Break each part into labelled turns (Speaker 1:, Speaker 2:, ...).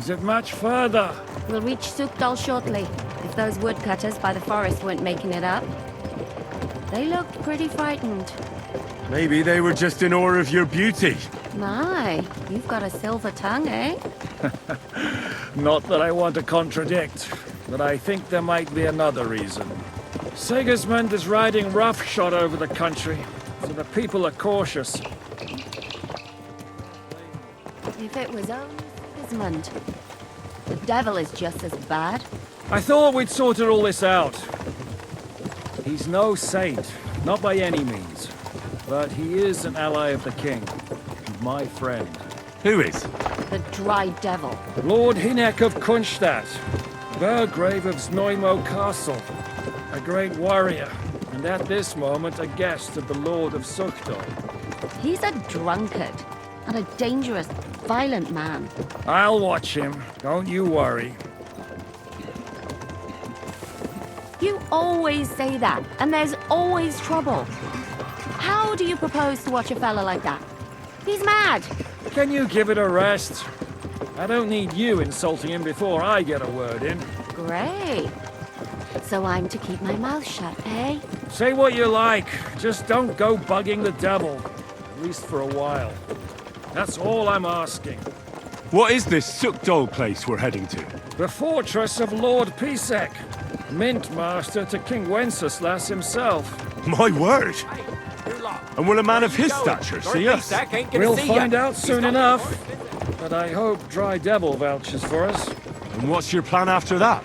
Speaker 1: Is it much further?
Speaker 2: We'll reach Sukdal shortly, if those woodcutters by the forest weren't making it up. They looked pretty frightened.
Speaker 3: Maybe they were just in awe of your beauty.
Speaker 2: My, you've got a silver tongue, eh?
Speaker 1: Not that I want to contradict, but I think there might be another reason. Sigismund is riding roughshod over the country, so the people are cautious.
Speaker 2: If it was only Sigismund. The devil is just as bad.
Speaker 1: I thought we'd sorted all this out. He's no saint, not by any means. But he is an ally of the king, and my friend.
Speaker 3: Who is?
Speaker 2: The dry devil.
Speaker 1: Lord Hynek of Kunstadt, Burgrave of Znojmo Castle, a great warrior, and at this moment a guest of the Lord of Sukdal.
Speaker 2: He's a drunkard, and a dangerous, violent man.
Speaker 1: I'll watch him, don't you worry.
Speaker 2: You always say that, and there's always trouble. How do you propose to watch a fella like that? He's mad!
Speaker 1: Can you give it a rest? I don't need you insulting him before I get a word in.
Speaker 2: Great. So I'm to keep my mouth shut, eh?
Speaker 1: Say what you like, just don't go bugging the devil. At least for a while. That's all I'm asking.
Speaker 3: What is this Sukdal place we're heading to?
Speaker 1: The fortress of Lord Pisek, Mint Master to King Wenceslas himself.
Speaker 3: My word! And will a man of his stature see us?
Speaker 1: We'll find out soon enough. But I hope Dry Devil vouches for us.
Speaker 3: And what's your plan after that?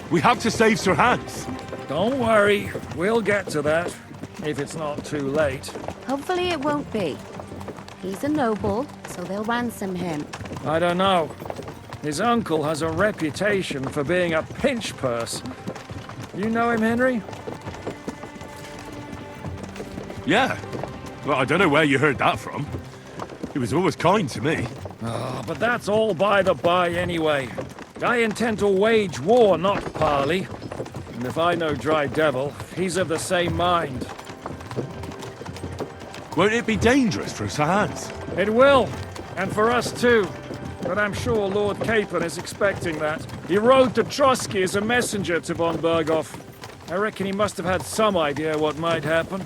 Speaker 3: We have to save Sir Hans.
Speaker 1: Don't worry, we'll get to that. If it's not too late.
Speaker 2: Hopefully it won't be. He's a noble, so they'll ransom him.
Speaker 1: I don't know. His uncle has a reputation for being a pinch purse. You know him, Henry?
Speaker 3: Yeah. Well, I don't know where you heard that from. He was always kind to me.
Speaker 1: Oh, but that's all by the by anyway. I intend to wage war, not parley. And if I know Dry Devil, he's of the same mind.
Speaker 3: Won't it be dangerous for Sir Hans?
Speaker 1: It will, and for us too. But I'm sure Lord Capon is expecting that. He rode to Trotsky as a messenger to von Berghoff. I reckon he must have had some idea what might happen.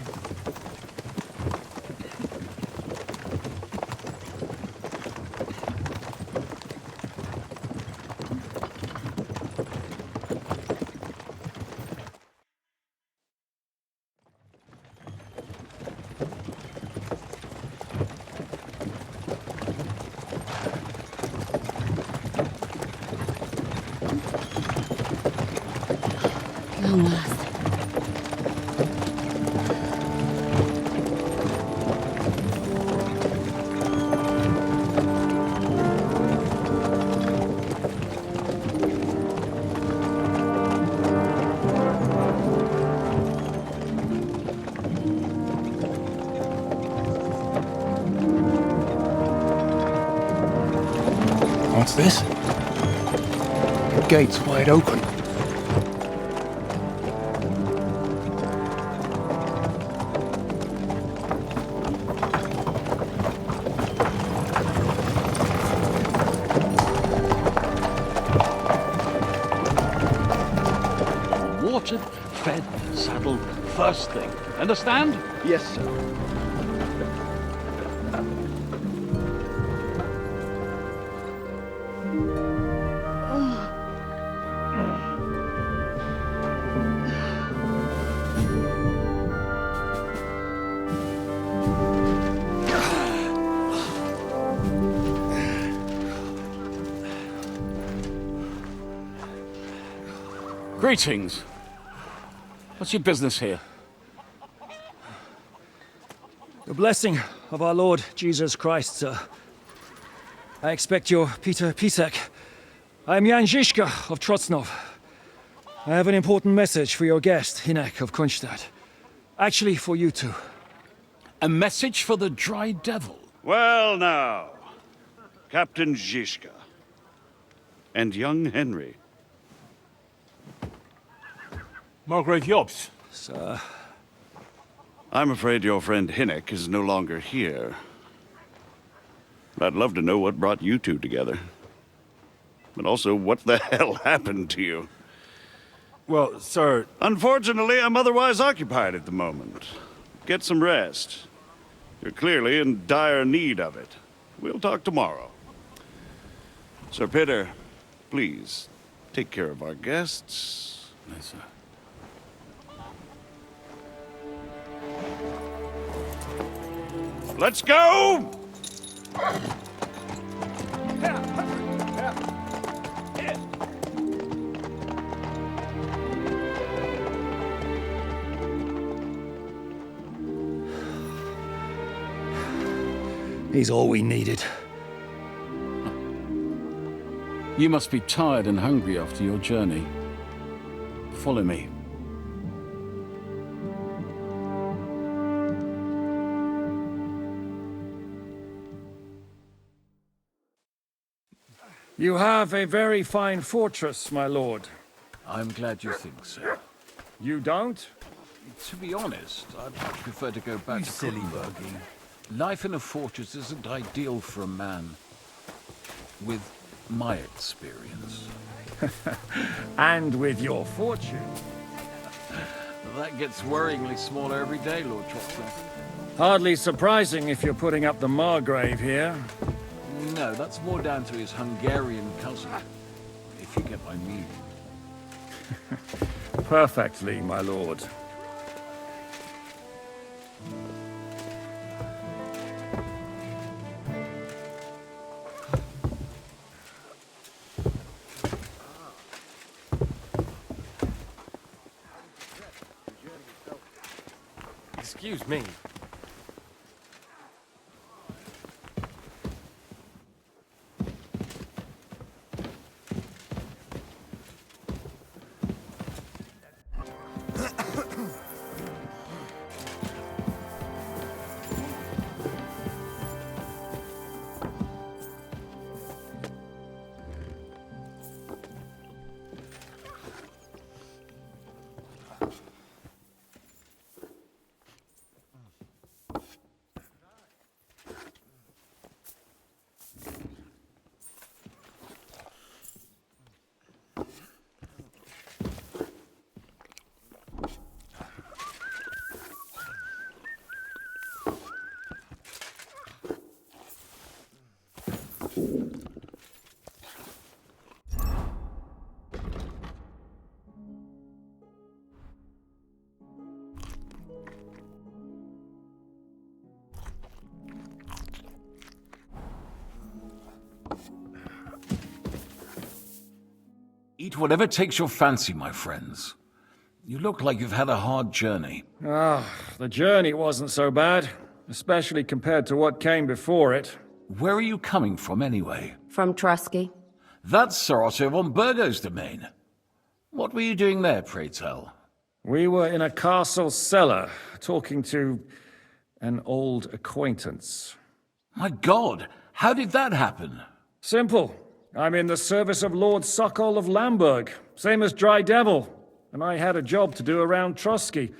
Speaker 2: Long last.
Speaker 4: What's this? The gate's wide open.
Speaker 5: Watered, fed, saddled, first thing. Understand?
Speaker 4: Yes, sir.
Speaker 5: Greetings. What's your business here?
Speaker 1: The blessing of our Lord Jesus Christ, sir. I expect you're Peter Pisek. I am Jan Zizka of Trocnov. I have an important message for your guest, Hynek of Kunstadt. Actually, for you two.
Speaker 5: A message for the Dry Devil.
Speaker 6: Well now, Captain Zizka and young Henry.
Speaker 3: Margrave Jobst.
Speaker 1: Sir.
Speaker 6: I'm afraid your friend Hynek is no longer here. I'd love to know what brought you two together. but also what the hell happened to you.
Speaker 3: Well, sir,
Speaker 6: Unfortunately, I'm otherwise occupied at the moment. Get some rest. You're clearly in dire need of it. We'll talk tomorrow. Sir Peter, please, take care of our guests.
Speaker 5: Yes, sir.
Speaker 6: Let's go!
Speaker 1: He's all we needed.
Speaker 5: You must be tired and hungry after your journey. Follow me.
Speaker 1: You have a very fine fortress, my lord.
Speaker 5: I'm glad you think so.
Speaker 1: You don't?
Speaker 5: To be honest, I'd much prefer to go back to silly buggy. Life in a fortress isn't ideal for a man, with my experience.
Speaker 1: And with your fortune.
Speaker 5: That gets worryingly smaller every day, Lord Troxler.
Speaker 1: Hardly surprising if you're putting up the Margrave here.
Speaker 5: No, that's more down to his Hungarian cousin, if you get my meaning.
Speaker 1: Perfectly, my lord.
Speaker 7: Excuse me.
Speaker 5: Eat whatever takes your fancy, my friends. You look like you've had a hard journey.
Speaker 1: The journey wasn't so bad, especially compared to what came before it.
Speaker 5: Where are you coming from, anyway?
Speaker 2: From Trusky.
Speaker 5: That's Sir Otto von Burgo's domain. What were you doing there, pray tell?
Speaker 1: We were in a castle cellar, talking to an old acquaintance.
Speaker 5: My God, how did that happen?
Speaker 1: Simple. I'm in the service of Lord Sokol of Lamberg, same as Dry Devil, and I had a job to do around Trusky,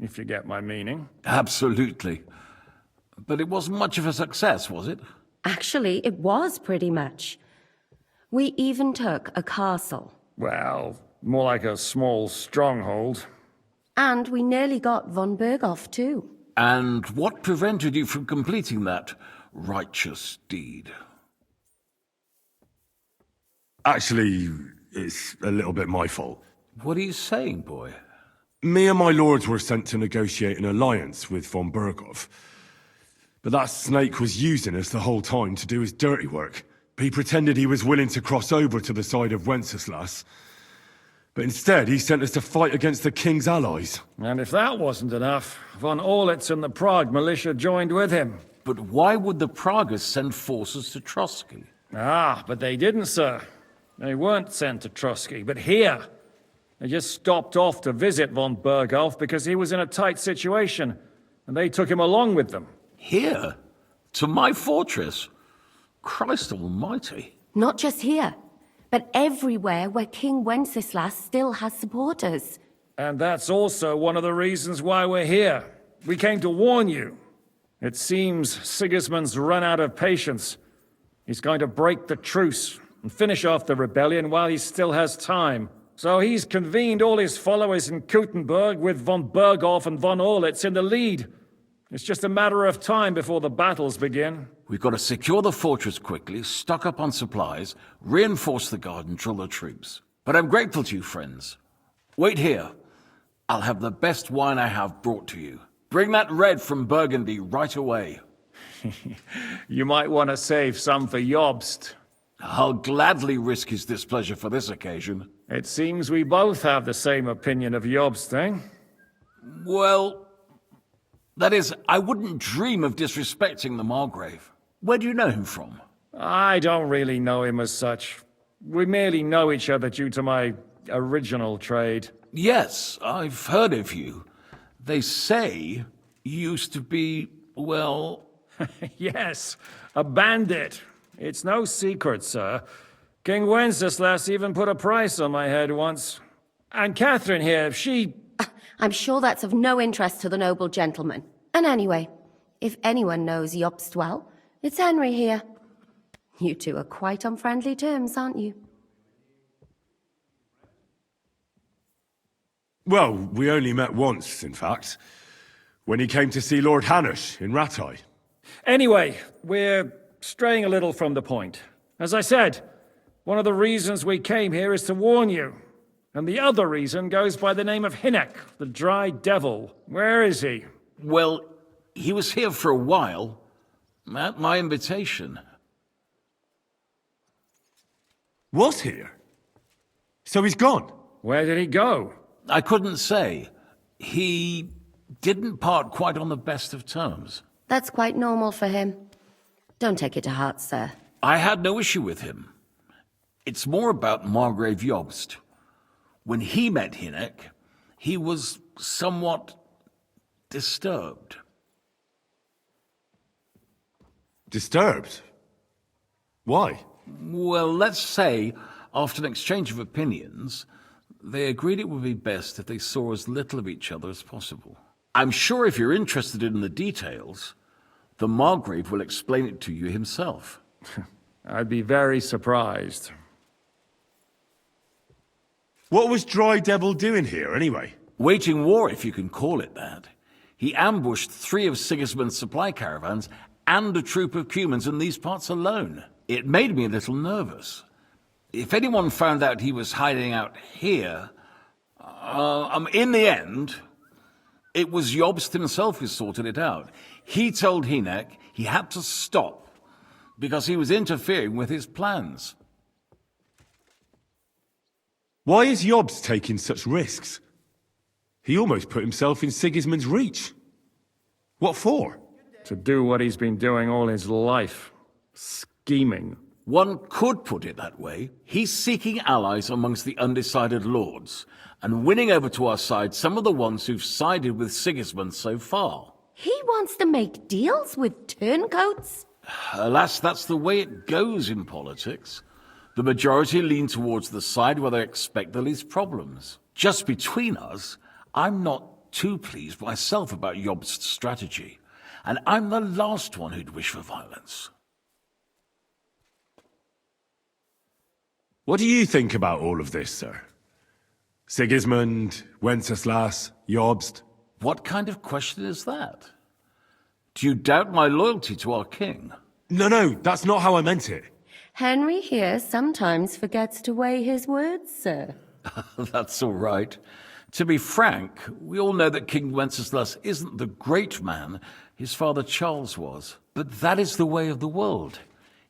Speaker 1: if you get my meaning.
Speaker 5: Absolutely. But it wasn't much of a success, was it?
Speaker 2: Actually, it was pretty much. We even took a castle.
Speaker 1: Well, more like a small stronghold.
Speaker 2: And we nearly got von Berghoff, too.
Speaker 5: And what prevented you from completing that righteous deed?
Speaker 3: actually, it's a little bit my fault.
Speaker 5: What are you saying, boy?
Speaker 3: Me and my lords were sent to negotiate an alliance with von Berghoff. But that snake was using us the whole time to do his dirty work. He pretended he was willing to cross over to the side of Wenceslas. But instead, he sent us to fight against the king's allies.
Speaker 1: And if that wasn't enough, von Orlitz and the Prague militia joined with him.
Speaker 5: But why would the Praguers send forces to Trotsky?
Speaker 1: Ah, but they didn't, sir. They weren't sent to Trotsky, but here. They just stopped off to visit von Berghoff because he was in a tight situation, and they took him along with them.
Speaker 5: Here? To my fortress? Christ almighty.
Speaker 2: Not just here, but everywhere where King Wenceslas still has supporters.
Speaker 1: And that's also one of the reasons why we're here. We came to warn you. It seems Sigismund's run out of patience. He's going to break the truce, and finish off the rebellion while he still has time. So he's convened all his followers in Kuttenberg with von Berghoff and von Orlitz in the lead. It's just a matter of time before the battles begin.
Speaker 5: We've got to secure the fortress quickly, stock up on supplies, reinforce the guard and drill the troops. But I'm grateful to you, friends. Wait here. I'll have the best wine I have brought to you. Bring that red from Burgundy right away.
Speaker 1: You might want to save some for Jobst.
Speaker 5: I'll gladly risk his displeasure for this occasion.
Speaker 1: It seems we both have the same opinion of Jobst, eh?
Speaker 5: Well, that is, I wouldn't dream of disrespecting the Margrave. Where do you know him from?
Speaker 1: I don't really know him as such. We merely know each other due to my original trade.
Speaker 5: Yes, I've heard of you. They say you used to be, well...
Speaker 1: Yes, a bandit. It's no secret, sir. King Wenceslas even put a price on my head once. And Catherine here, she...
Speaker 2: I'm sure that's of no interest to the noble gentleman. And anyway, if anyone knows Jobst well, it's Henry here. You two are quite on friendly terms, aren't you?
Speaker 3: Well, we only met once, in fact. When he came to see Lord Hanush in Rattay.
Speaker 1: Anyway, we're straying a little from the point. As I said, one of the reasons we came here is to warn you. And the other reason goes by the name of Hynek, the Dry Devil. Where is he?
Speaker 5: Well, he was here for a while, at my invitation.
Speaker 3: Was here? So he's gone?
Speaker 1: Where did he go?
Speaker 5: I couldn't say. He didn't part quite on the best of terms.
Speaker 2: That's quite normal for him. Don't take it to heart, sir.
Speaker 5: I had no issue with him. It's more about Margrave Jobst. When he met Hynek, he was somewhat disturbed.
Speaker 3: Disturbed? Why?
Speaker 5: Well, let's say, after an exchange of opinions, they agreed it would be best if they saw as little of each other as possible. I'm sure if you're interested in the details, the Margrave will explain it to you himself.
Speaker 1: I'd be very surprised.
Speaker 3: What was Dry Devil doing here, anyway?
Speaker 5: Waging war, if you can call it that. He ambushed 3 of Sigismund's supply caravans and a troop of Cumans in these parts alone. It made me a little nervous. If anyone found out he was hiding out here, in the end, it was Jobst himself who sorted it out. He told Hynek he had to stop because he was interfering with his plans.
Speaker 3: Why is Jobst taking such risks? He almost put himself in Sigismund's reach. What for?
Speaker 1: To do what he's been doing all his life. Scheming.
Speaker 5: One could put it that way. He's seeking allies amongst the undecided lords, and winning over to our side some of the ones who've sided with Sigismund so far.
Speaker 2: He wants to make deals with turncoats?
Speaker 5: Alas, that's the way it goes in politics. The majority lean towards the side where they expect the least problems. Just between us, I'm not too pleased myself about Jobst's strategy, and I'm the last one who'd wish for violence.
Speaker 3: What do you think about all of this, sir? Sigismund, Wenceslas, Jobst?
Speaker 5: What kind of question is that? Do you doubt my loyalty to our king?
Speaker 3: No, that's not how I meant it.
Speaker 2: Henry here sometimes forgets to weigh his words, sir.
Speaker 5: That's all right. To be frank, we all know that King Wenceslas isn't the great man his father Charles was. But that is the way of the world.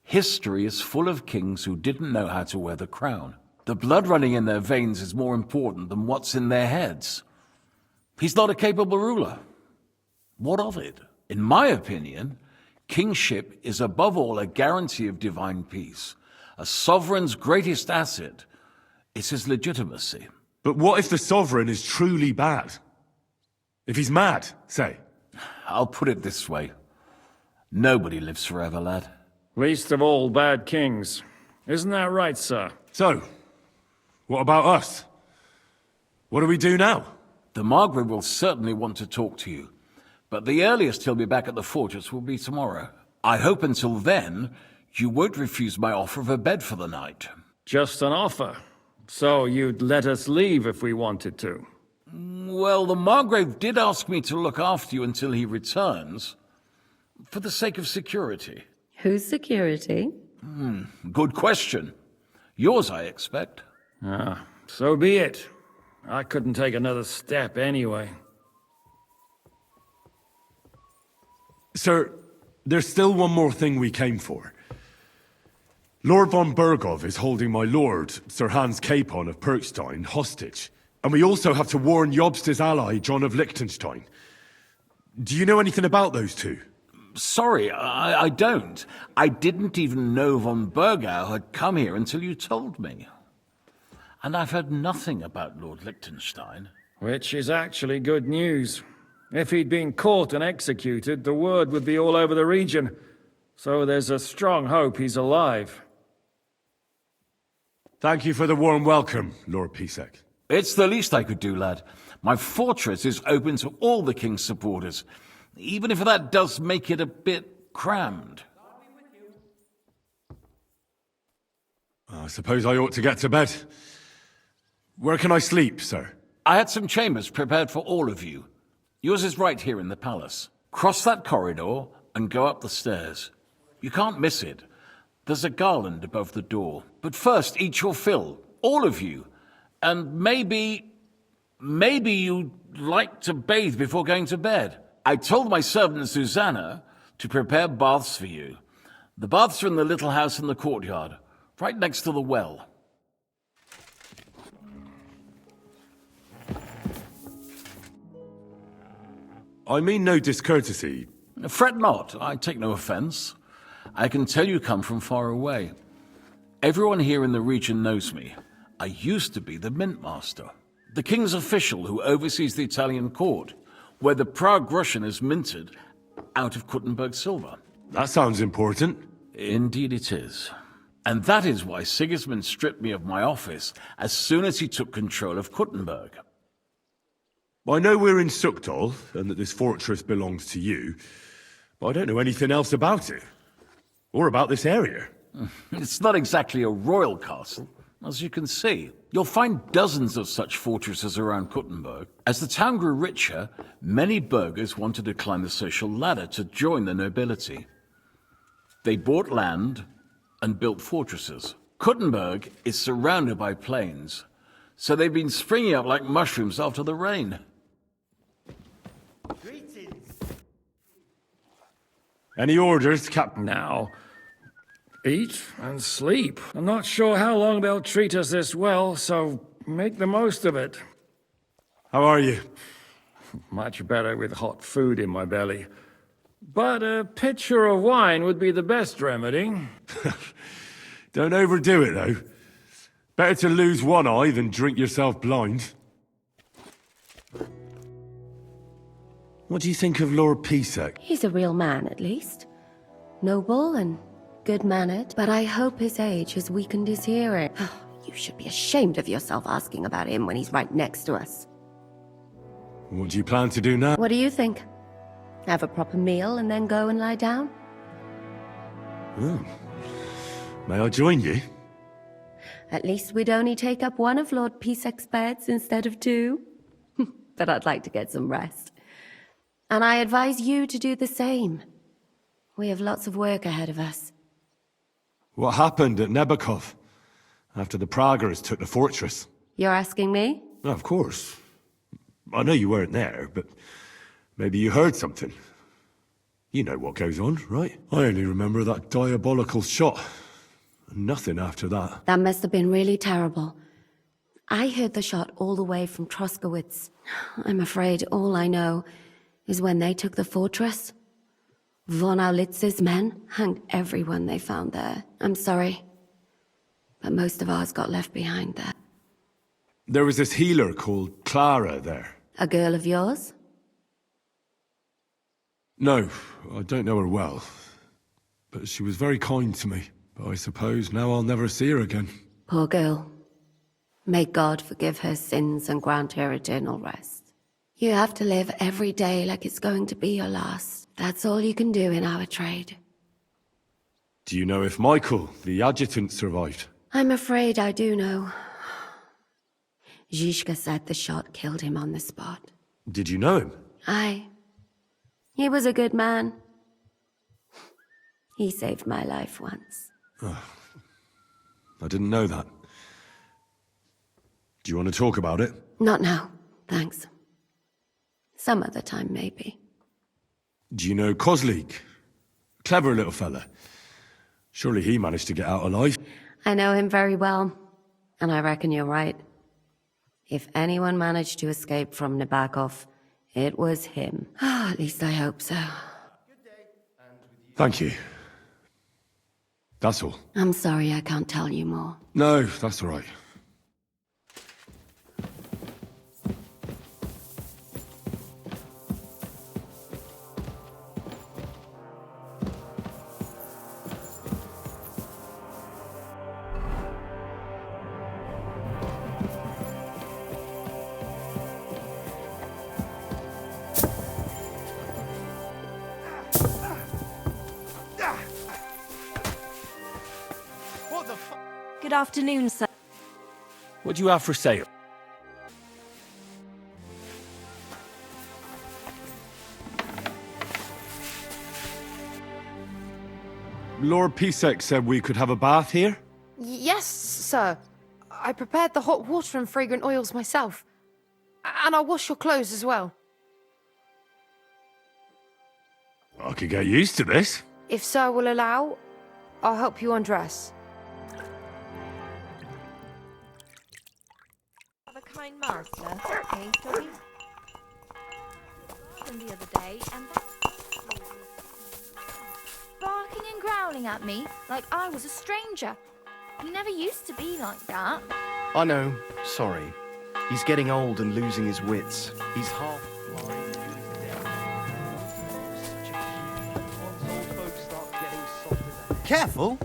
Speaker 5: History is full of kings who didn't know how to wear the crown. The blood running in their veins is more important than what's in their heads. He's not a capable ruler. What of it? In my opinion, kingship is above all a guarantee of divine peace. A sovereign's greatest asset is his legitimacy.
Speaker 3: But what if the sovereign is truly bad? If he's mad, say?
Speaker 5: I'll put it this way. Nobody lives forever, lad.
Speaker 1: Least of all bad kings. Isn't that right, sir?
Speaker 3: So, what about us? What do we do now?
Speaker 5: The Margrave will certainly want to talk to you, but the earliest he'll be back at the fortress will be tomorrow. I hope until then, You won't refuse my offer of a bed for the night.
Speaker 1: Just an offer. So you'd let us leave if we wanted to.
Speaker 5: Well, the Margrave did ask me to look after you until he returns, for the sake of security.
Speaker 2: Whose security?
Speaker 5: Good question. Yours, I expect.
Speaker 1: Ah, so be it. I couldn't take another step anyway.
Speaker 3: Sir, there's still one more thing we came for. Lord von Bergov is holding my lord, Sir Hans Capon of Perkstein, hostage. And we also have to warn Jobst's ally, John of Liechtenstein. Do you know anything about those two?
Speaker 5: Sorry, I don't. I didn't even know von Bergau had come here until you told me. And I've heard nothing about Lord Liechtenstein.
Speaker 1: Which is actually good news. If he'd been caught and executed, the word would be all over the region. So there's a strong hope he's alive.
Speaker 3: Thank you for the warm welcome, Lord Pisek.
Speaker 5: It's the least I could do, lad. My fortress is open to all the king's supporters, even if that does make it a bit crammed.
Speaker 3: I suppose I ought to get to bed. Where can I sleep, sir?
Speaker 5: I had some chambers prepared for all of you. Yours is right here in the palace. Cross that corridor and go up the stairs. You can't miss it. There's a garland above the door. But first, eat your fill, all of you. And maybe you'd like to bathe before going to bed. I told my servant Susanna to prepare baths for you. The baths are in the little house in the courtyard, right next to the well.
Speaker 3: I mean no discourtesy.
Speaker 5: Fret not, I take no offense. I can tell you come from far away. Everyone here in the region knows me. I used to be the mint master, the king's official who oversees the Italian court, where the Prague Russian is minted out of Kuttenberg silver.
Speaker 3: That sounds important.
Speaker 5: Indeed it is. And that is why Sigismund stripped me of my office as soon as he took control of Kuttenberg.
Speaker 3: I know we're in Sukdal, and that this fortress belongs to you, but I don't know anything else about it. Or about this area.
Speaker 5: It's not exactly a royal castle, as you can see. You'll find dozens of such fortresses around Kuttenberg. As the town grew richer, many burghers wanted to climb the social ladder to join the nobility. They bought land and built fortresses. Kuttenberg is surrounded by plains, so they've been springing up like mushrooms after the rain.
Speaker 3: Any orders, Captain?
Speaker 1: Now, eat and sleep. I'm not sure how long they'll treat us this well, so make the most of it.
Speaker 3: How are you?
Speaker 1: Much better with hot food in my belly. But a pitcher of wine would be the best remedy.
Speaker 3: Don't overdo it, though. Better to lose one eye than drink yourself blind. What do you think of Lord Pisek?
Speaker 2: He's a real man, at least. Noble and good-mannered, but I hope his age has weakened his hearing. You should be ashamed of yourself asking about him when he's right next to us.
Speaker 3: What do you plan to do now?
Speaker 2: What do you think? Have a proper meal and then go and lie down?
Speaker 3: Oh. May I join you?
Speaker 2: At least we'd only take up one of Lord Pisek's beds instead of two. But I'd like to get some rest. And I advise you to do the same. We have lots of work ahead of us.
Speaker 3: What happened at Nebakov after the Praguers took the fortress?
Speaker 2: You're asking me?
Speaker 3: Of course. I know you weren't there, but maybe you heard something. You know what goes on, right? I only remember that diabolical shot. Nothing after that.
Speaker 2: That must have been really terrible. I heard the shot all the way from Troskowitz. I'm afraid all I know is when they took the fortress, von Aulitz's men hanged everyone they found there. I'm sorry, but most of ours got left behind there.
Speaker 3: There was this healer called Clara there.
Speaker 2: A girl of yours?
Speaker 3: No, I don't know her well. But she was very kind to me. But I suppose now I'll never see her again.
Speaker 2: Poor girl. May God forgive her sins and grant her eternal rest. You have to live every day like it's going to be your last. That's all you can do in our trade.
Speaker 3: Do you know if Michael, the adjutant, survived?
Speaker 2: I'm afraid I do know. Zizka said the shot killed him on the spot.
Speaker 3: Did you know him?
Speaker 2: Aye. He was a good man. He saved my life once.
Speaker 3: I didn't know that. Do you want to talk about it?
Speaker 2: Not now, thanks. Some other time, maybe.
Speaker 3: Do you know Kozlik? Clever little fella. Surely he managed to get out alive.
Speaker 2: I know him very well, and I reckon you're right. If anyone managed to escape from Nabokov, it was him. At least I hope so.
Speaker 3: Thank you. That's all.
Speaker 2: I'm sorry I can't tell you more.
Speaker 3: No, that's all right.
Speaker 8: Good afternoon, sir.
Speaker 7: What do you have for sale?
Speaker 3: Lord Pisek said we could have a bath here?
Speaker 9: Yes, sir. I prepared the hot water and fragrant oils myself. And I'll wash your clothes as well.
Speaker 3: I could get used to this.
Speaker 9: If sir will allow, I'll help you undress.
Speaker 8: Have a kind master, eh, Toby? Than the other day, and barking and growling at me like I was a stranger. He never used to be like that.
Speaker 4: I know. Sorry. He's getting old and losing his wits. He's half blind. Once old folks start getting soft. Careful!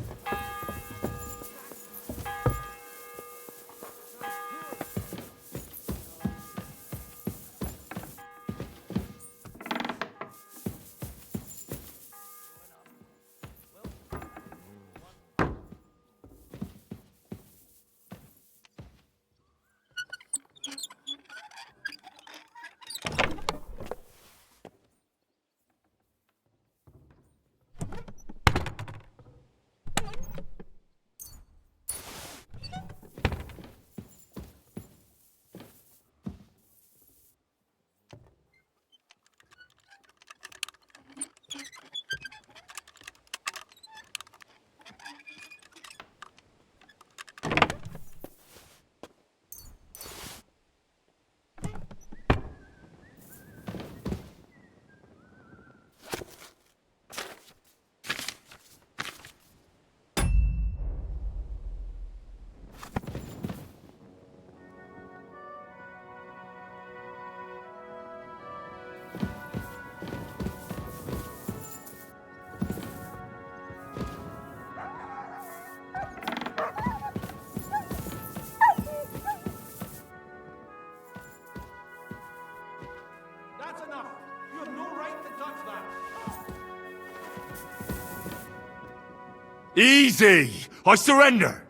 Speaker 3: Easy! I surrender!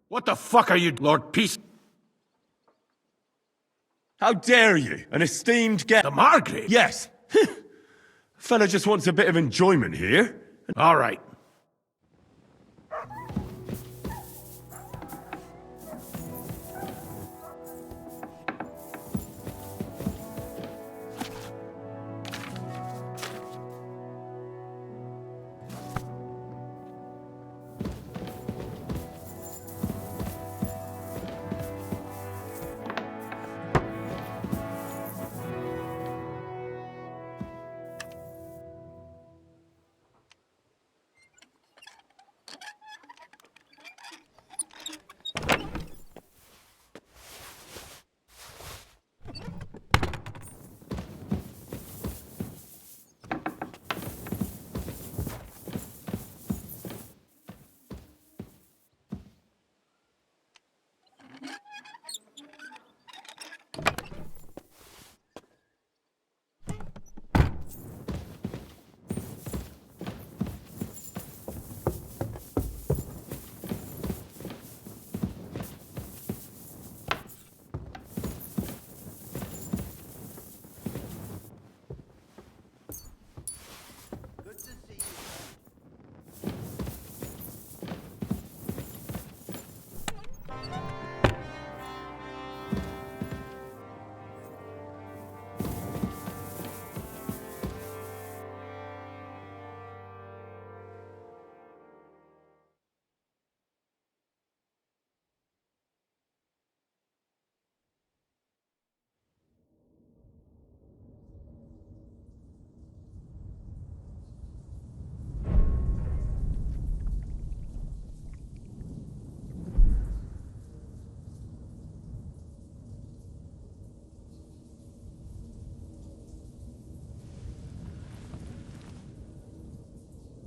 Speaker 5: What the fuck are you, Lord Peace?
Speaker 3: How dare you? An esteemed guest.
Speaker 5: The Margrave?
Speaker 3: Yes. Fella just wants a bit of enjoyment here.
Speaker 5: All right.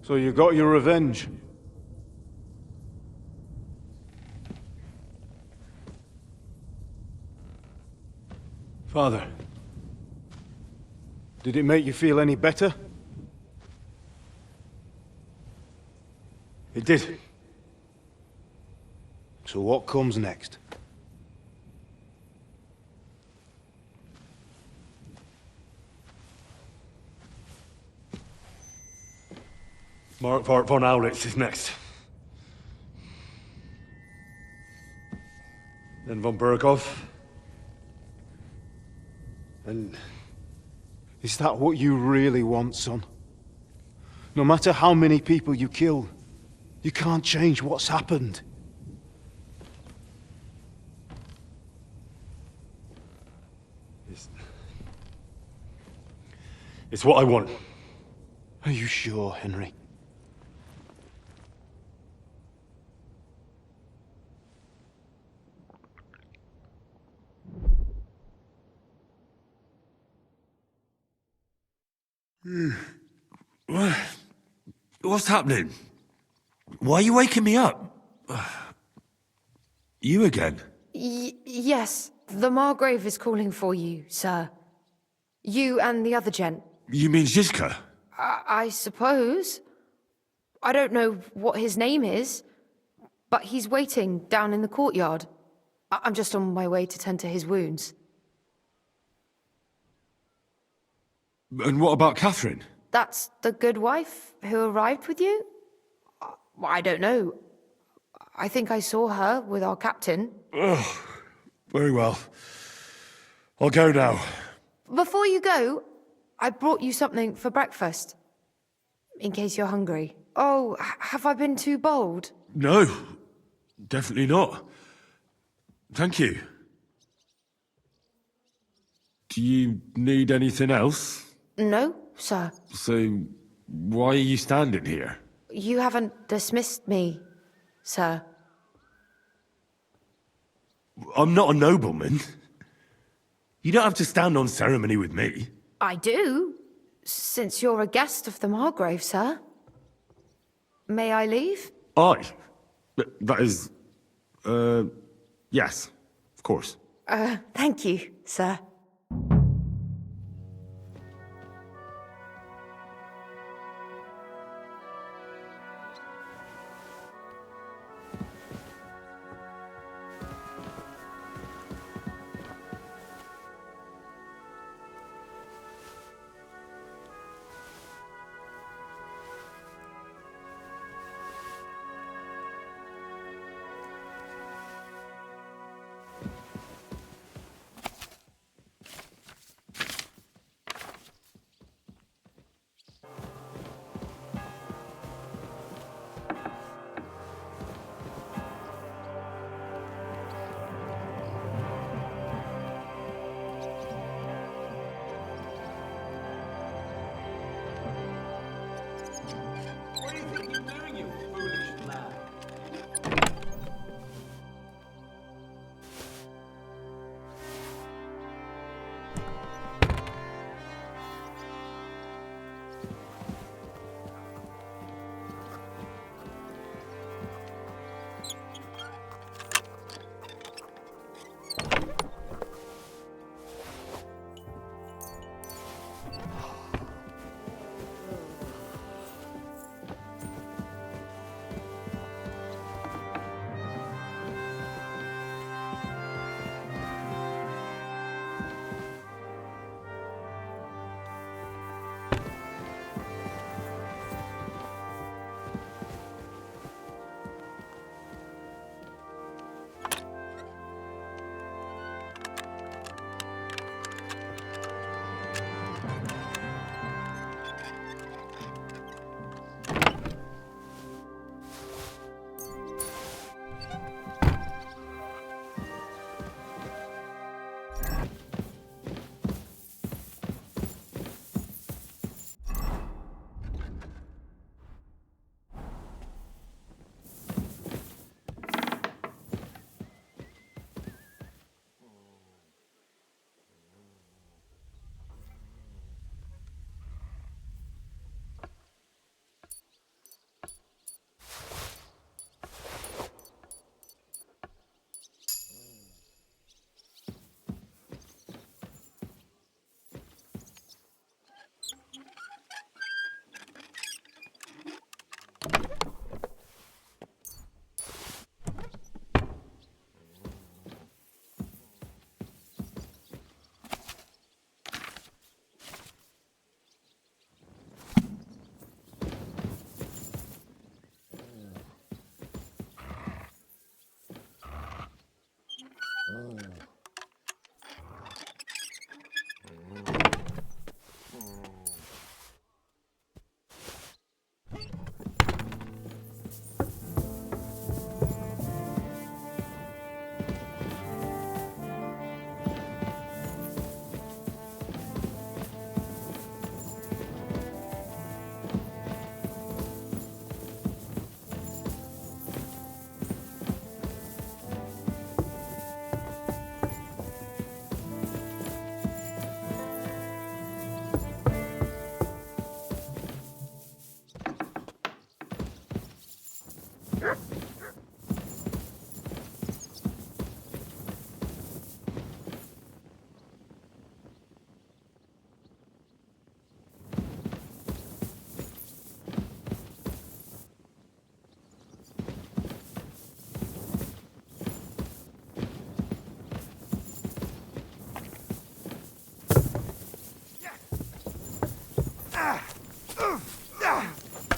Speaker 10: So you got your revenge. Father, did it make you feel any better? It did. So what comes next?
Speaker 3: Mark von Aulitz is next. Then von Berghoff.
Speaker 10: And is that what you really want, son? No matter how many people you kill, you can't change what's happened.
Speaker 3: It's what I want.
Speaker 10: Are you sure, Henry?
Speaker 3: What's happening? Why are you waking me up? You again?
Speaker 9: Yes, the Margrave is calling for you, sir. You and the other gent.
Speaker 3: You mean Zizka?
Speaker 9: I suppose. I don't know what his name is, but he's waiting down in the courtyard. I'm just on my way to tend to his wounds.
Speaker 3: And what about Catherine?
Speaker 9: That's the good wife who arrived with you? I don't know. I think I saw her with our captain.
Speaker 3: Oh, very well. I'll go now.
Speaker 9: Before you go, I brought you something for breakfast. In case you're hungry. Oh, have I been too bold?
Speaker 3: No, definitely not. Thank you. Do you need anything else?
Speaker 9: No, sir.
Speaker 3: So, why are you standing here?
Speaker 9: You haven't dismissed me, sir.
Speaker 3: I'm not a nobleman. You don't have to stand on ceremony with me.
Speaker 9: I do, since you're a guest of the Margrave, sir. May I leave?
Speaker 3: That is... yes, of course.
Speaker 9: Thank you, sir.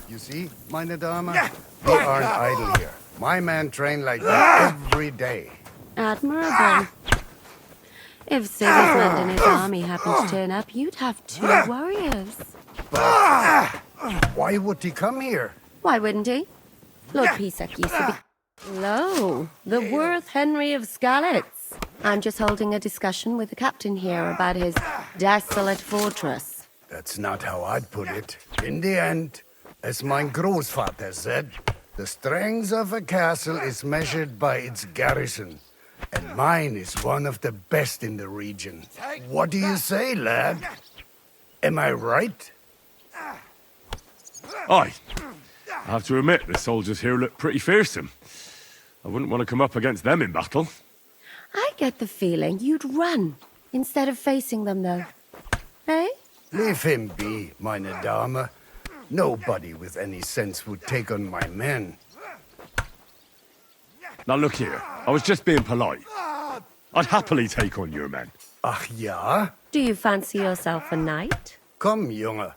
Speaker 11: You see, meine Dame? We aren't idle here. My men train like that every day.
Speaker 2: Admirable. If Sigismund and his army happened to turn up, you'd have 2 warriors.
Speaker 11: Why would he come here?
Speaker 2: Why wouldn't he? Lord Pisek used to be... Lo, the Worth Henry of Skalitz. I'm just holding a discussion with the captain here about his desolate fortress.
Speaker 11: That's not how I'd put it. In the end, as mein Großvater said, the strength of a castle is measured by its garrison. And mine is one of the best in the region. What do you say, lad? Am I right?
Speaker 3: Aye. I have to admit, the soldiers here look pretty fearsome. I wouldn't want to come up against them in battle.
Speaker 2: I get the feeling you'd run instead of facing them, though. Eh?
Speaker 11: Leave him be, meine Dame. Nobody with any sense would take on my men.
Speaker 3: Now look here, I was just being polite. I'd happily take on your men.
Speaker 11: Ach ja?
Speaker 2: Do you fancy yourself a knight?
Speaker 11: Come, Junge.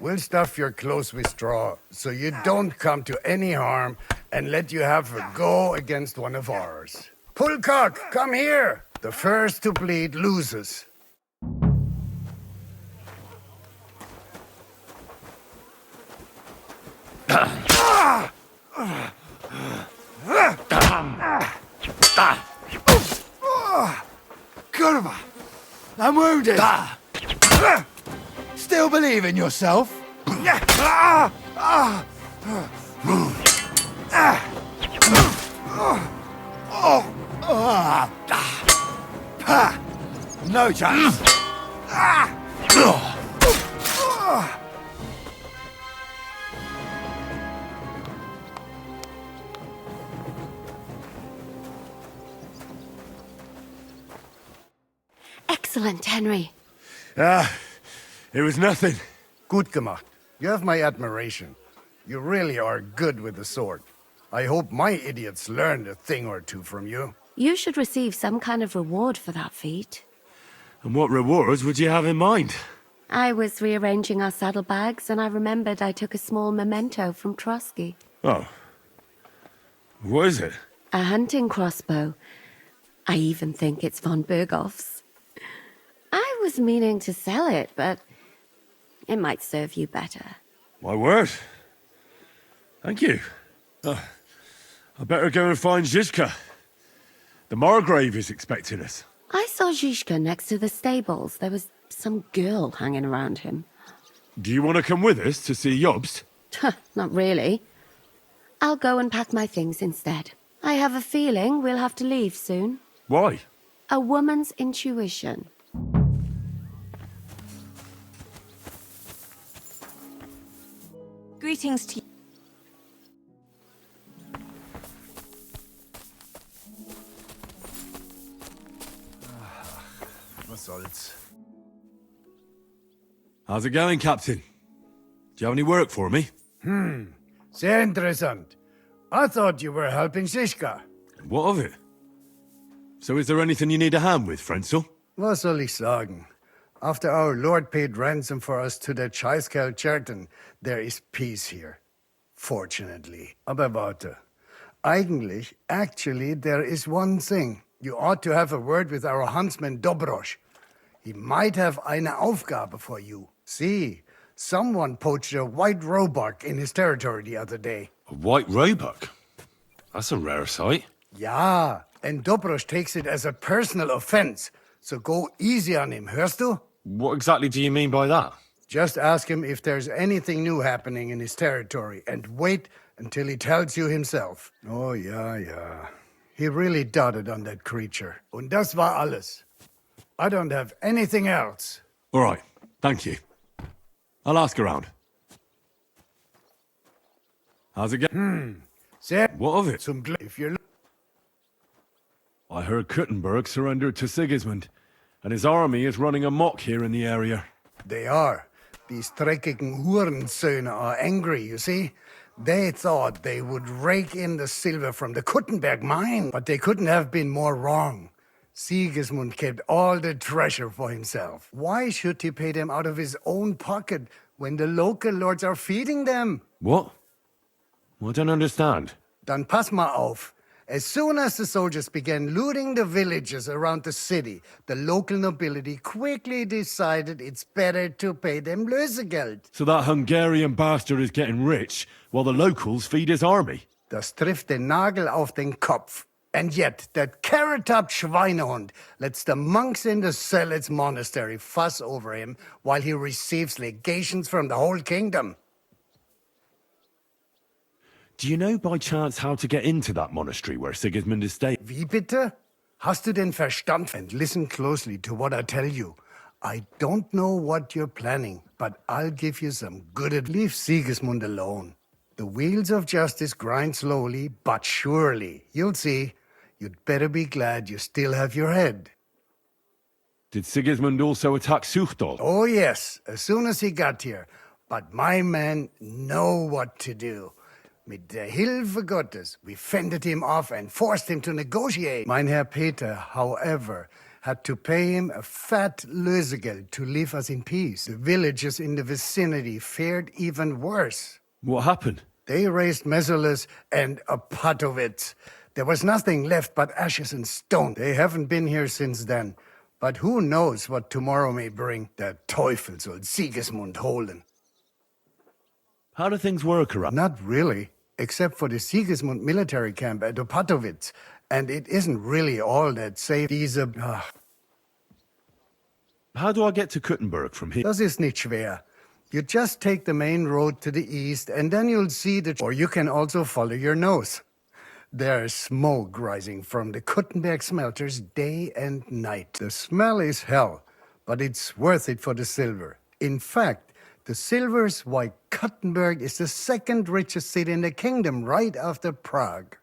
Speaker 11: We'll stuff your clothes with straw, so you don't come to any harm, and let you have a go against one of ours. Pullcock, come here! The first to bleed loses.
Speaker 12: Kurva! I'm wounded! Still believe in yourself? No chance!
Speaker 2: Excellent, Henry.
Speaker 3: It was nothing.
Speaker 11: Gut gemacht. You have my admiration. You really are good with the sword. I hope my idiots learned a thing or two from you.
Speaker 2: You should receive some kind of reward for that feat.
Speaker 3: And what rewards would you have in mind?
Speaker 2: I was rearranging our saddlebags, and I remembered I took a small memento from Trotsky.
Speaker 3: Oh. What is it?
Speaker 2: A hunting crossbow. I even think it's von Berghoff's. I was meaning to sell it, but it might serve you better.
Speaker 3: My word. Thank you. I better go and find Zizka. The Margrave is expecting us.
Speaker 2: I saw Zizka next to the stables. There was some girl hanging around him.
Speaker 3: Do you want to come with us to see Jobst?
Speaker 2: Not really. I'll go and pack my things instead. I have a feeling we'll have to leave soon.
Speaker 3: Why?
Speaker 2: A woman's intuition.
Speaker 13: Greetings to you.
Speaker 11: Was soll's?
Speaker 3: How's it going, Captain? Do you have any work for me?
Speaker 11: Sehr interessant. I thought you were helping Zizka.
Speaker 3: What of it? So is there anything you need a hand with, Frenzel?
Speaker 11: Was soll ich sagen? After our Lord paid ransom for us to the Chaiskel Cherton, there is peace here. Fortunately. Aber warte. Actually, there is one thing. You ought to have a word with our huntsman Dobrosch. He might have eine Aufgabe for you. See, someone poached a white roebuck in his territory the other day.
Speaker 3: A white roebuck? That's a rare sight.
Speaker 11: Ja, and Dobrosch takes it as a personal offense. So go easy on him, hörst du?
Speaker 3: What exactly do you mean by that?
Speaker 11: Just ask him if there's anything new happening in his territory, and wait until he tells you himself. Oh, ja. He really doted on that creature. Und das war alles. I don't have anything else.
Speaker 3: All right, thank you. I'll ask around. How's it going? What of it?
Speaker 11: Zum Glück, if you're...
Speaker 3: I heard Kuttenberg surrendered to Sigismund, and his army is running amok here in the area.
Speaker 11: They are. These dreckigen Hurensöhne are angry, you see? They thought they would rake in the silver from the Kuttenberg mine, but they couldn't have been more wrong. Sigismund kept all the treasure for himself. Why should he pay them out of his own pocket when the local lords are feeding them.
Speaker 3: What? Well, I don't understand.
Speaker 11: Dann pass mal auf. As soon as the soldiers began looting the villages around the city, the local nobility quickly decided it's better to pay them Lösegeld.
Speaker 3: So that Hungarian bastard is getting rich, while the locals feed his army?
Speaker 11: Das trifft den Nagel auf den Kopf. And yet, that carrot-top Schweinehund lets the monks in the Zealots monastery fuss over him while he receives legations from the whole kingdom.
Speaker 3: Do you know by chance how to get into that monastery where Sigismund is staying?
Speaker 11: Wie bitte? Hast du den Verstand? And listen closely to what I tell you. I don't know what you're planning, but I'll give you some good. Leave Sigismund alone. The wheels of justice grind slowly, but surely. You'll see. You'd better be glad you still have your head.
Speaker 3: Did Sigismund also attack Suchdol?
Speaker 11: Oh, yes, as soon as he got here. But my men know what to do. Mit der Hilfe Gottes, we fended him off and forced him to negotiate. Mein Herr Peter, however, had to pay him a fat Lösegeld to leave us in peace. The villagers in the vicinity fared even worse.
Speaker 3: What happened?
Speaker 11: They raised Mesolis and Opatowitz. There was nothing left but ashes and stone. They haven't been here since then. But who knows what tomorrow may bring? Der Teufel soll Sigismund holen.
Speaker 3: How do things work around?
Speaker 11: Not really, except for the Sigismund military camp at Opatowitz. And it isn't really all that safe.
Speaker 3: How do I get to Kuttenberg from here?
Speaker 11: Das ist nicht schwer. You just take the main road to the east, and then you'll see the... Or you can also follow your nose. There's smoke rising from the Kuttenberg smelters day and night. The smell is hell, but it's worth it for the silver. In fact, the silver's why Kuttenberg is the second richest city in the kingdom, right after Prague.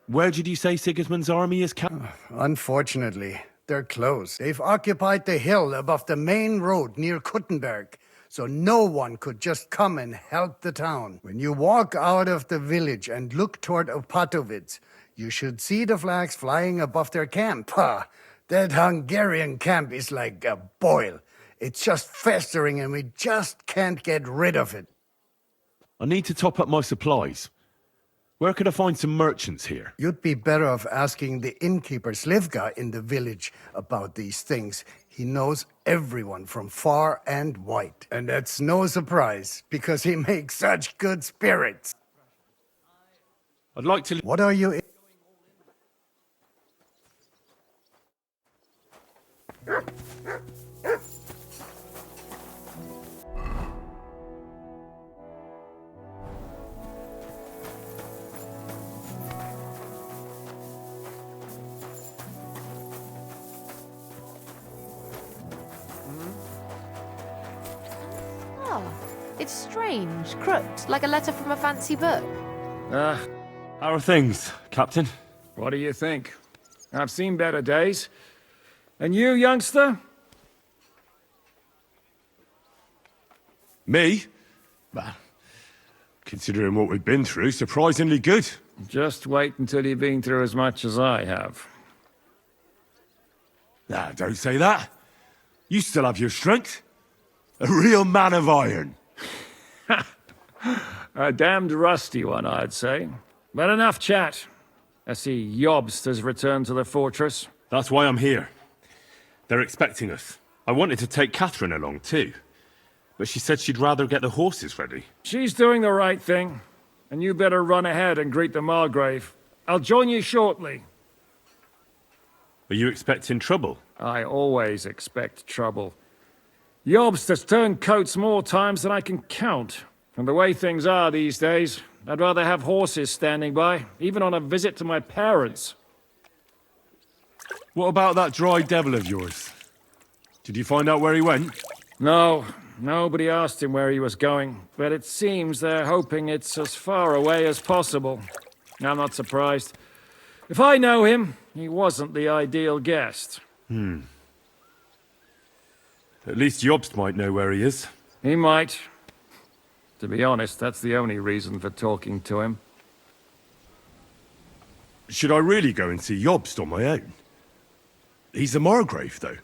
Speaker 3: Where did you say Sigismund's army is camped?
Speaker 11: Unfortunately, they're close. They've occupied the hill above the main road near Kuttenberg, so no one could just come and help the town. When you walk out of the village and look toward Opatowitz, you should see the flags flying above their camp. Ha! That Hungarian camp is like a boil. It's just festering and we just can't get rid of it.
Speaker 3: I need to top up my supplies. Where could I find some merchants here?
Speaker 11: You'd be better off asking the innkeeper Slivka in the village about these things. He knows everyone from far and wide. And that's no surprise, because he makes such good spirits.
Speaker 3: I'd like to...
Speaker 11: What are you...
Speaker 9: It's strange, crooked, like a letter from a fancy book.
Speaker 3: How are things, Captain?
Speaker 1: What do you think? I've seen better days. And you, youngster?
Speaker 3: Me? Well, considering what we've been through, surprisingly good.
Speaker 1: Just wait until you've been through as much as I have.
Speaker 3: Nah, don't say that. You still have your strength. A real man of iron.
Speaker 1: A damned rusty one, I'd say. But enough chat. I see Jobst has returned to the fortress.
Speaker 3: That's why I'm here. They're expecting us. I wanted to take Catherine along too, but she said she'd rather get the horses ready.
Speaker 1: She's doing the right thing, and you better run ahead and greet the Margrave. I'll join you shortly.
Speaker 3: Are you expecting trouble?
Speaker 1: I always expect trouble. Jobst has turned coats more times than I can count. And the way things are these days, I'd rather have horses standing by, even on a visit to my parents.
Speaker 3: What about that dry devil of yours? Did you find out where he went?
Speaker 1: No, nobody asked him where he was going, but it seems they're hoping it's as far away as possible. I'm not surprised. If I know him, he wasn't the ideal guest.
Speaker 3: At least Jobst might know where he is.
Speaker 1: He might. To be honest, that's the only reason for talking to him.
Speaker 3: Should I really go and see Jobst on my own? He's a Margrave, though.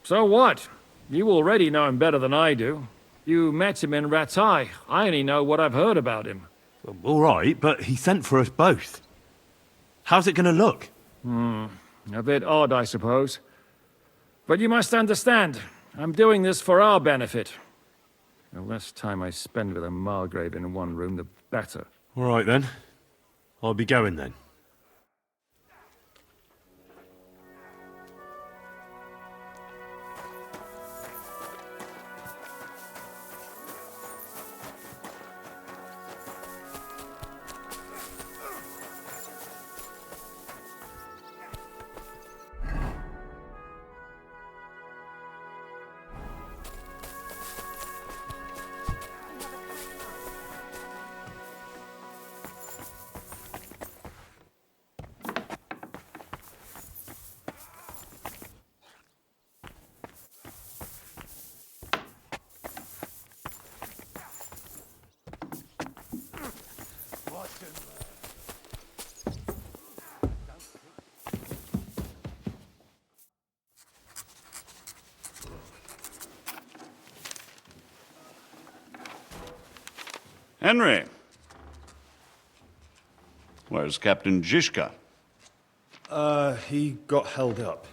Speaker 1: So what? You already know him better than I do. You met him in Ratai. I only know what I've heard about him.
Speaker 3: All right, but he sent for us both. How's it going to look?
Speaker 1: A bit odd, I suppose. But you must understand, I'm doing this for our benefit. The less time I spend with a Margrave in one room, the better.
Speaker 3: All right, then. I'll be going, then.
Speaker 6: Henry. Where's Captain Zizka?
Speaker 3: He got held up.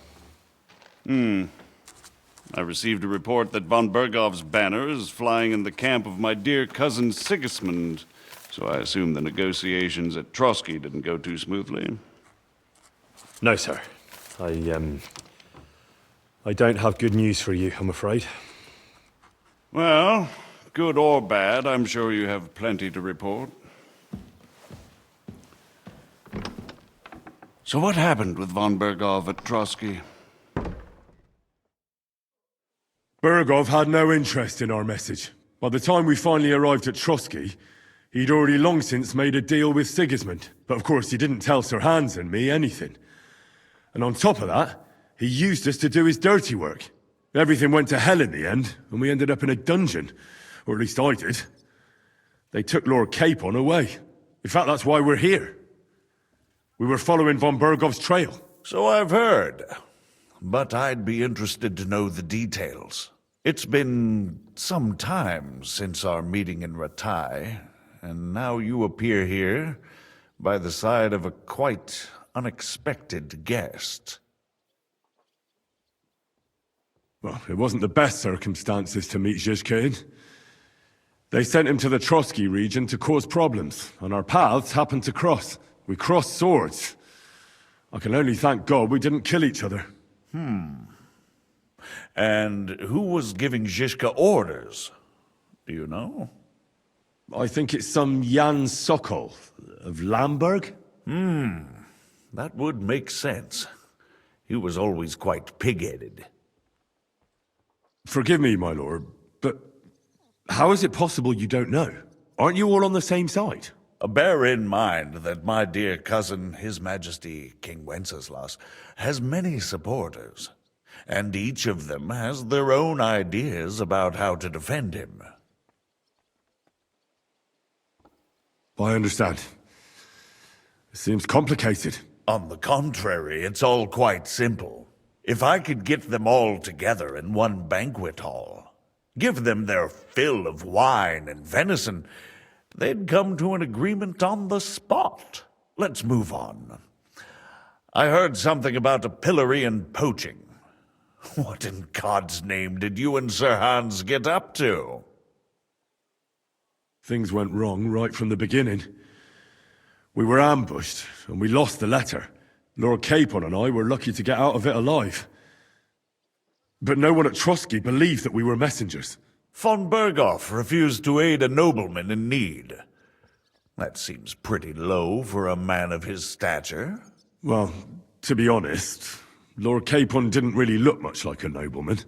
Speaker 6: I received a report that von Bergov's banner is flying in the camp of my dear cousin Sigismund, so I assume the negotiations at Trotsky didn't go too smoothly.
Speaker 3: No, sir. I don't have good news for you, I'm afraid.
Speaker 6: Well, good or bad, I'm sure you have plenty to report. So what happened with von Bergov at Trotsky?
Speaker 3: Bergov had no interest in our message. By the time we finally arrived at Trotsky, he'd already long since made a deal with Sigismund. But of course, he didn't tell Sir Hans and me anything. And on top of that, he used us to do his dirty work. Everything went to hell in the end, and we ended up in a dungeon. Or at least I did. They took Lord Capon away. In fact, that's why we're here. We were following von Bergov's trail.
Speaker 13: So I've heard. But I'd be interested to know the details. It's been some time since our meeting in Ratai, and now you appear here by the side of a quite unexpected guest.
Speaker 3: Well, it wasn't the best circumstances to meet Zizka in. They sent him to the Trotsky region to cause problems, and our paths happened to cross. We crossed swords. I can only thank God we didn't kill each other.
Speaker 13: And who was giving Zizka orders? Do you know?
Speaker 3: I think it's some Jan Sokol of Lamberg?
Speaker 13: That would make sense. He was always quite pig-headed.
Speaker 3: Forgive me, my lord, but how is it possible you don't know? Aren't you all on the same side?
Speaker 13: Bear in mind that my dear cousin, His Majesty King Wenceslas, has many supporters, and each of them has their own ideas about how to defend him.
Speaker 3: I understand. It seems complicated.
Speaker 13: On the contrary, it's all quite simple. If I could get them all together in one banquet hall, give them their fill of wine and venison, they'd come to an agreement on the spot. Let's move on. I heard something about a pillory and poaching. What in God's name did you and Sir Hans get up to?
Speaker 3: Things went wrong right from the beginning. We were ambushed, and we lost the letter. Lord Capon and I were lucky to get out of it alive. But no one at Trotsky believed that we were messengers.
Speaker 13: Von Bergov refused to aid a nobleman in need. That seems pretty low for a man of his stature.
Speaker 3: Well, to be honest, Lord Capon didn't really look much like a nobleman.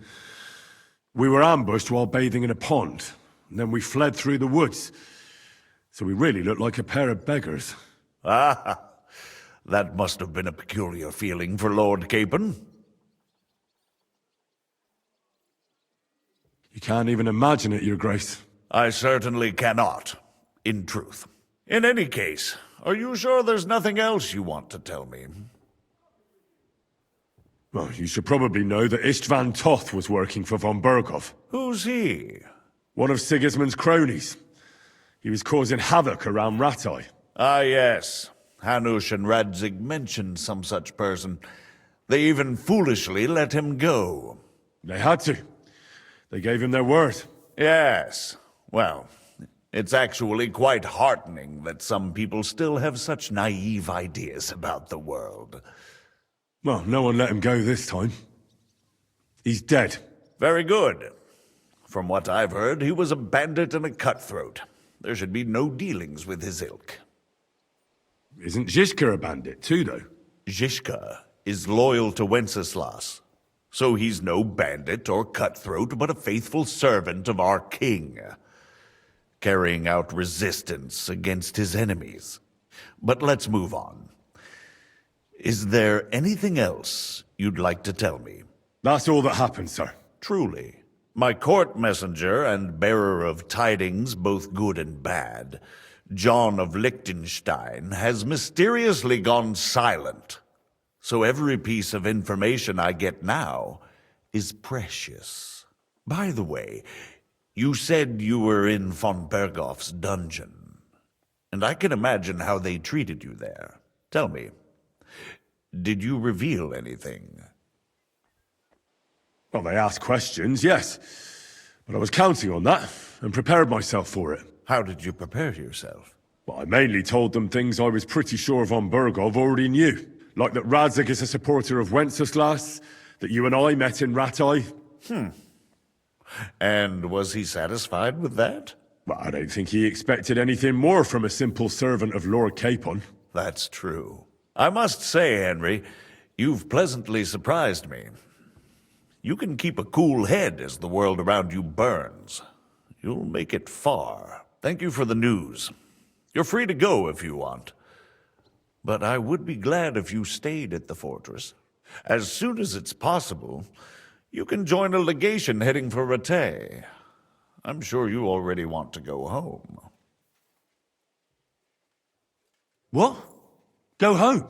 Speaker 3: We were ambushed while bathing in a pond, and then we fled through the woods. So we really looked like a pair of beggars.
Speaker 13: Ah, that must have been a peculiar feeling for Lord Capon.
Speaker 3: You can't even imagine it, Your Grace.
Speaker 13: I certainly cannot, in truth. In any case, are you sure there's nothing else you want to tell me?
Speaker 3: Well, you should probably know that Istvan Toth was working for von Bergov.
Speaker 13: Who's he?
Speaker 3: One of Sigismund's cronies. He was causing havoc around Rattay.
Speaker 13: Ah, yes. Hanush and Radzig mentioned some such person. They even foolishly let him go.
Speaker 3: They had to. They gave him their word.
Speaker 13: Yes. Well, it's actually quite heartening that some people still have such naive ideas about the world.
Speaker 3: Well, no one let him go this time. He's dead.
Speaker 13: Very good. From what I've heard, he was a bandit and a cutthroat. There should be no dealings with his ilk.
Speaker 3: Isn't Zizka a bandit too, though?
Speaker 13: Zizka is loyal to Wenceslas, so he's no bandit or cutthroat, but a faithful servant of our king, carrying out resistance against his enemies. But let's move on. Is there anything else you'd like to tell me?
Speaker 3: That's all that happened, sir.
Speaker 13: Truly. My court messenger and bearer of tidings, both good and bad, John of Liechtenstein, has mysteriously gone silent. So every piece of information I get now is precious. By the way, you said you were in von Berghoff's dungeon, and I can imagine how they treated you there. Tell me, did you reveal anything?
Speaker 3: Well, they asked questions, yes. But I was counting on that, and prepared myself for it.
Speaker 13: How did you prepare yourself?
Speaker 3: Well, I mainly told them things I was pretty sure von Berghoff already knew. Like that Radzig is a supporter of Wenceslas, that you and I met in Rattay.
Speaker 13: And was he satisfied with that?
Speaker 3: Well, I don't think he expected anything more from a simple servant of Lord Capon.
Speaker 13: That's true. I must say, Henry, you've pleasantly surprised me. You can keep a cool head as the world around you burns. You'll make it far. Thank you for the news. You're free to go if you want. But I would be glad if you stayed at the fortress. As soon as it's possible, you can join a legation heading for Rattay. I'm sure you already want to go home.
Speaker 3: What? Go home?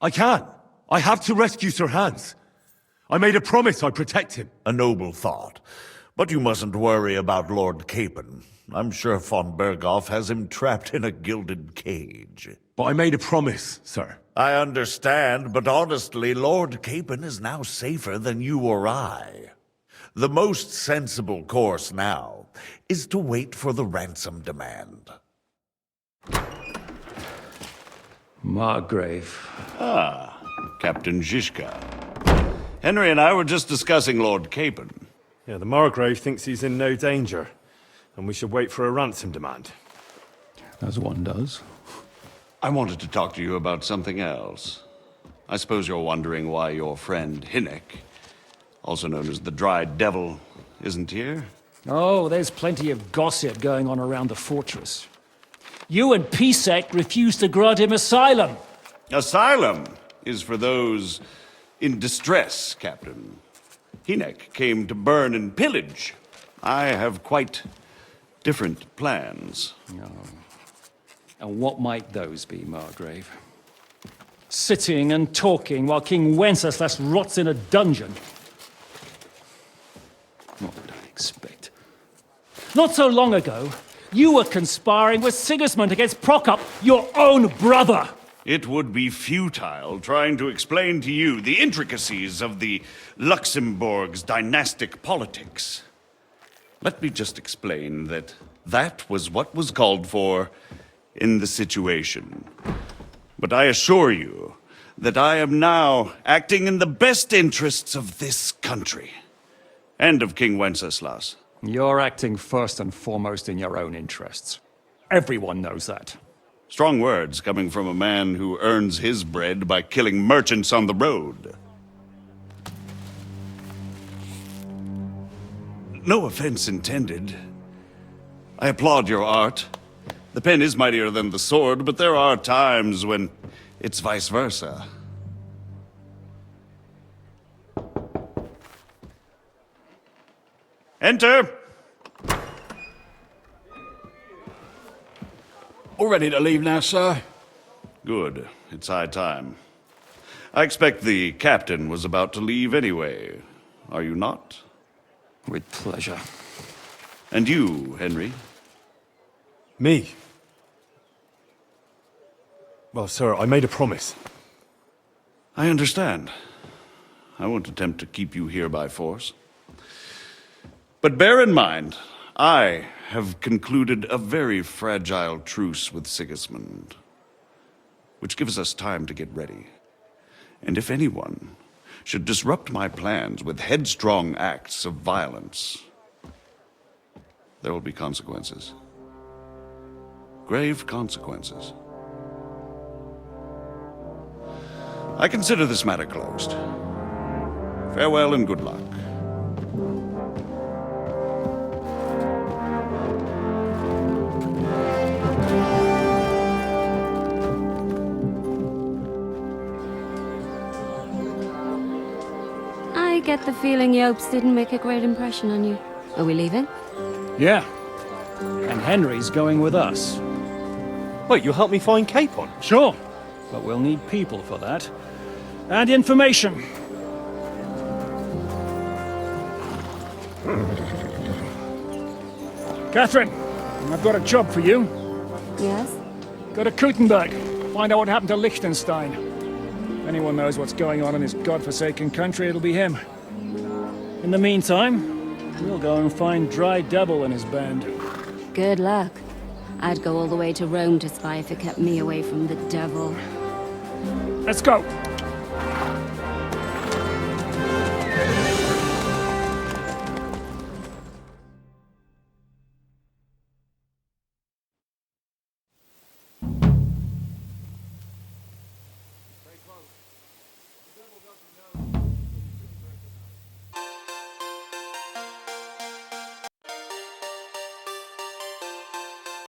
Speaker 3: I can't. I have to rescue Sir Hans. I made a promise I'd protect him.
Speaker 13: A noble thought. But you mustn't worry about Lord Capon. I'm sure von Berghoff has him trapped in a gilded cage.
Speaker 3: But I made a promise, sir.
Speaker 13: I understand, but honestly, Lord Capon is now safer than you or I. The most sensible course now is to wait for the ransom demand.
Speaker 1: Margrave.
Speaker 6: Ah, Captain Zizka. Henry and I were just discussing Lord Capon.
Speaker 10: Yeah, the Margrave thinks he's in no danger, and we should wait for a ransom demand.
Speaker 1: As one does.
Speaker 6: I wanted to talk to you about something else. I suppose you're wondering why your friend Hinek, also known as the Dried Devil, isn't here?
Speaker 1: Oh, there's plenty of gossip going on around the fortress. You and Pisek refused to grant him asylum.
Speaker 6: Asylum is for those in distress, Captain. Hinek came to burn and pillage. I have quite different plans.
Speaker 1: No. And what might those be, Margrave? Sitting and talking while King Wenceslas rots in a dungeon. What would I expect? Not so long ago, you were conspiring with Sigismund against Prokop, your own brother.
Speaker 6: It would be futile trying to explain to you the intricacies of the Luxembourg's dynastic politics. Let me just explain that that was what was called for in the situation. But I assure you that I am now acting in the best interests of this country and of King Wenceslas.
Speaker 1: You're acting first and foremost in your own interests. Everyone knows that.
Speaker 6: Strong words coming from a man who earns his bread by killing merchants on the road. No offense intended. I applaud your art. The pen is mightier than the sword, but there are times when it's vice versa. Enter!
Speaker 14: All ready to leave now, sir?
Speaker 6: Good. It's high time. I expect the captain was about to leave anyway. Are you not?
Speaker 1: With pleasure.
Speaker 6: And you, Henry?
Speaker 3: Me? Well, sir, I made a promise.
Speaker 6: I understand. I won't attempt to keep you here by force. But bear in mind, I have concluded a very fragile truce with Sigismund, which gives us time to get ready. And if anyone should disrupt my plans with headstrong acts of violence, there will be consequences. Grave consequences. I consider this matter closed. Farewell and good luck.
Speaker 2: I get the feeling Jobst didn't make a great impression on you. Are we leaving?
Speaker 1: Yeah. And Henry's going with us.
Speaker 10: Wait, you'll help me find Capon?
Speaker 1: Sure. But we'll need people for that. And information. Catherine, I've got a job for you.
Speaker 2: Yes?
Speaker 1: Go to Kuttenberg. Find out what happened to Liechtenstein. If anyone knows what's going on in this godforsaken country, it'll be him. In the meantime, we'll go and find Dry Devil and his band.
Speaker 2: Good luck. I'd go all the way to Rome to spy if it kept me away from the devil.
Speaker 1: Let's go.